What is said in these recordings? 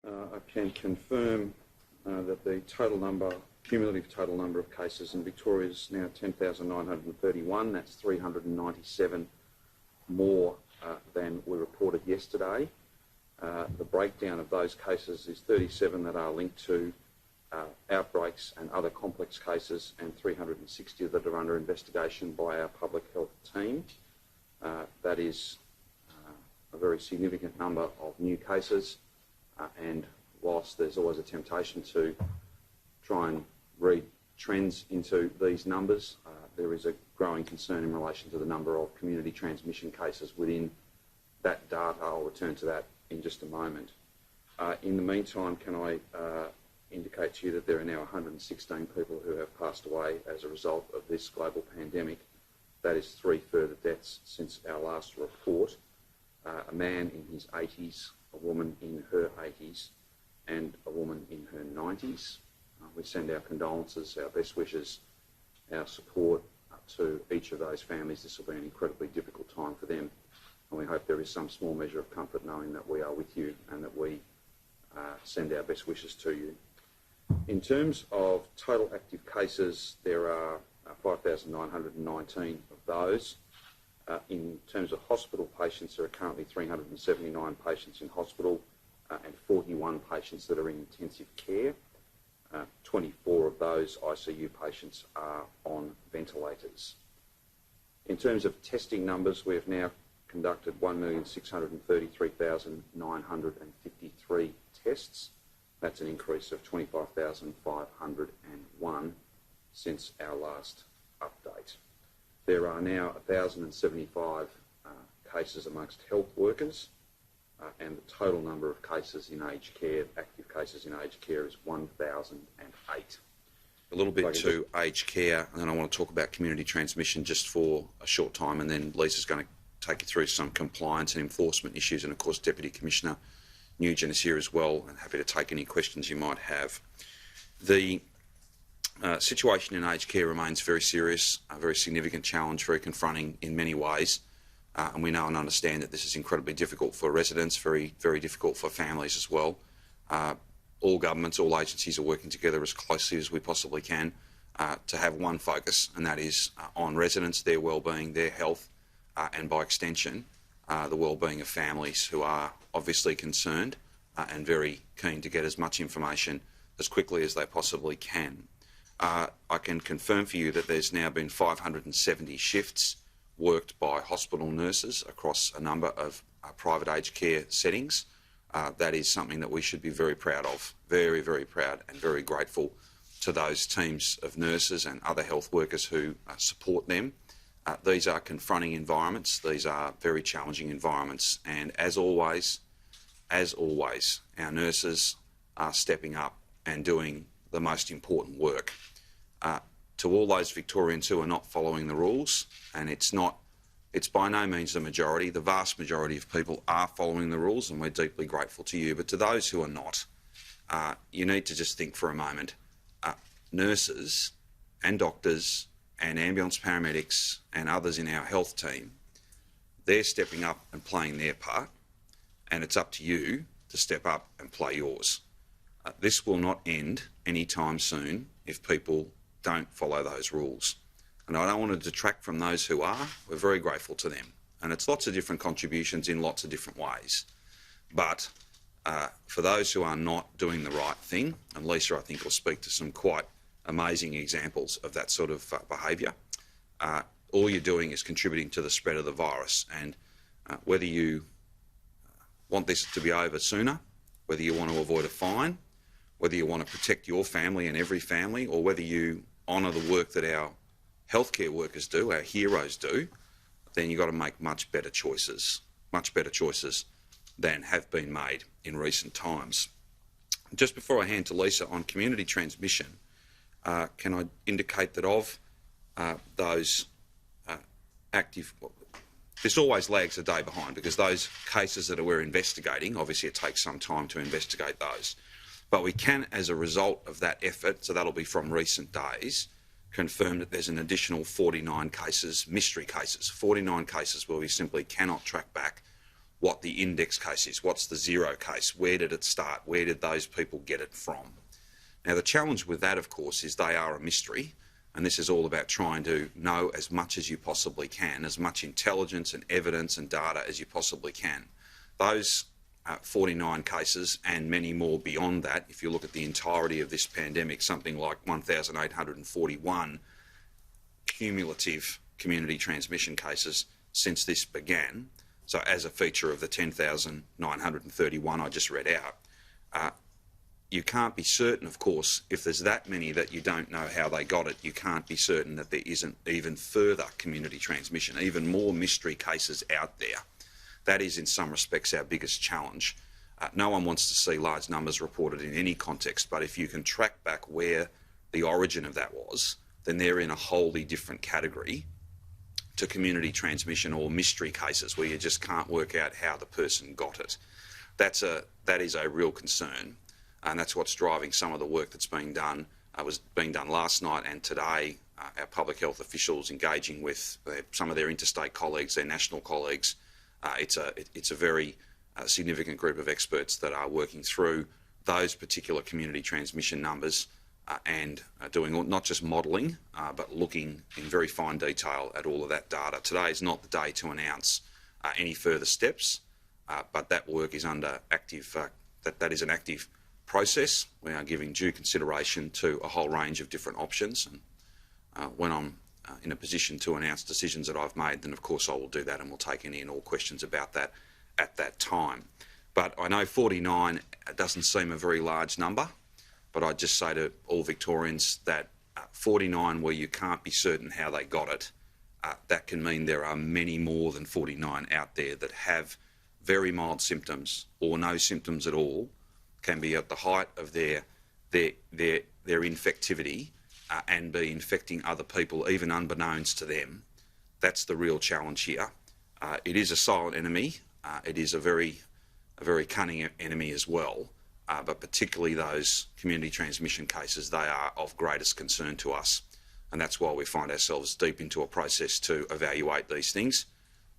I can confirm that the cumulative total number of cases in Victoria is now 10,931. That's 397 more than we reported yesterday. The breakdown of those cases is 37 that are linked to outbreaks and other complex cases, and 360 that are under investigation by our public health team. That is a very significant number of new cases, and whilst there's always a temptation to try and read trends into these numbers, there is a growing concern in relation to the number of community transmission cases within that data. I'll return to that in just a moment. In the meantime, can I indicate to you that there are now 116 people who have passed away as a result of this global pandemic. That is 3 further deaths since our last report. A man in his 80s, a woman in her 80s, and a woman in her 90s. We send our condolences, our best wishes, our support to each of those families. This will be an incredibly difficult time for them, and we hope there is some small measure of comfort knowing that we are with you and that we send our best wishes to you. In terms of total active cases, there are 5,919 of those. In terms of hospital patients, there are currently 379 patients in hospital and 41 patients that are in intensive care. 24 of those ICU patients are on ventilators. In terms of testing numbers, we have now conducted 1,633,953 tests. That's an increase of 25,501 since our last update. There are now 1,075 cases amongst health workers, and the total number of cases in aged care, active cases in aged care, is 1,008. A little bit to aged care, and then I want to talk about community transmission just for a short time, and then Lisa's going to take you through some compliance and enforcement issues, and of course Deputy Commissioner Nugent is here as well, and happy to take any questions you might have. The situation in aged care remains very serious, a very significant challenge, very confronting in many ways, and we know and understand that this is incredibly difficult for residents, very, very difficult for families as well. All governments, all agencies are working together as closely as we possibly can to have one focus, and that is on residents, their wellbeing, their health, and by extension, the wellbeing of families who are obviously concerned and very keen to get as much information as quickly as they possibly can. I can confirm for you that there's now been 570 shifts worked by hospital nurses across a number of private aged care settings. That is something that we should be very proud of, very, very proud and very grateful to those teams of nurses and other health workers who support them. These are confronting environments, these are very challenging environments, and as always, our nurses are stepping up and doing the most important work. To all those Victorians who are not following the rules, and it's by no means the majority, the vast majority of people are following the rules, and we're deeply grateful to you, but to those who are not, you need to just think for a moment. Nurses and doctors and ambulance paramedics and others in our health team, they're stepping up and playing their part, and it's up to you to step up and play yours. This will not end anytime soon if people don't follow those rules. And I don't want to detract from those who are. We're very grateful to them. And it's lots of different contributions in lots of different ways. But for those who are not doing the right thing, and Lisa, I think, will speak to some quite amazing examples of that sort of behaviour, all you're doing is contributing to the spread of the virus. And whether you want this to be over sooner, whether you want to avoid a fine, whether you want to protect your family and every family, or whether you honour the work that our healthcare workers do, our heroes do, then you've got to make much better choices than have been made in recent times. Just before I hand to Lisa on community transmission, can I indicate that of those active, this always lags a day behind because those cases that we're investigating, obviously it takes some time to investigate those. But we can, as a result of that effort, so that'll be from recent days, confirm that there's an additional 49 cases, mystery cases, 49 cases where we simply cannot track back what the index case is. What's the zero case? Where did it start? Where did those people get it from? Now, the challenge with that, of course, is they are a mystery, and this is all about trying to know as much as you possibly can, as much intelligence and evidence and data as you possibly can. Those 49 cases and many more beyond that, if you look at the entirety of this pandemic, something like 1,841 cumulative community transmission cases since this began. So as a feature of the 10,931 I just read out, you can't be certain, of course, if there's that many that you don't know how they got it, you can't be certain that there isn't even further community transmission, even more mystery cases out there. That is, in some respects, our biggest challenge. No one wants to see large numbers reported in any context, but if you can track back where the origin of that was, then they're in a wholly different category to community transmission or mystery cases where you just can't work out how the person got it. That is a real concern, and that's what's driving some of the work that's being done. Was being done last night and today. Our public health officials engaging with some of their interstate colleagues, their national colleagues. It's a very significant group of experts that are working through those particular community transmission numbers and doing not just modelling, but looking in very fine detail at all of that data. Today is not the day to announce any further steps, but that work is under active, that is an active process. We are giving due consideration to a whole range of different options, and when I'm in a position to announce decisions that I've made, then of course I will do that, and we'll take any and all questions about that at that time. But I know 49 doesn't seem a very large number, but I'd just say to all Victorians that 49 where you can't be certain how they got it, that can mean there are many more than 49 out there that have very mild symptoms or no symptoms at all, can be at the height of their infectivity and be infecting other people, even unbeknownst to them. That's the real challenge here. It is a silent enemy. It is a very cunning enemy as well. But particularly those community transmission cases, they are of greatest concern to us. And that's why we find ourselves deep into a process to evaluate these things.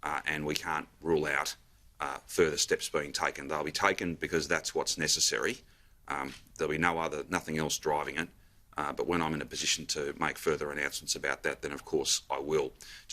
And we can't rule out further steps being taken. They'll be taken because that's what's necessary. There'll be nothing else driving it. But when I'm in a position to make further announcements about that, then of course I will.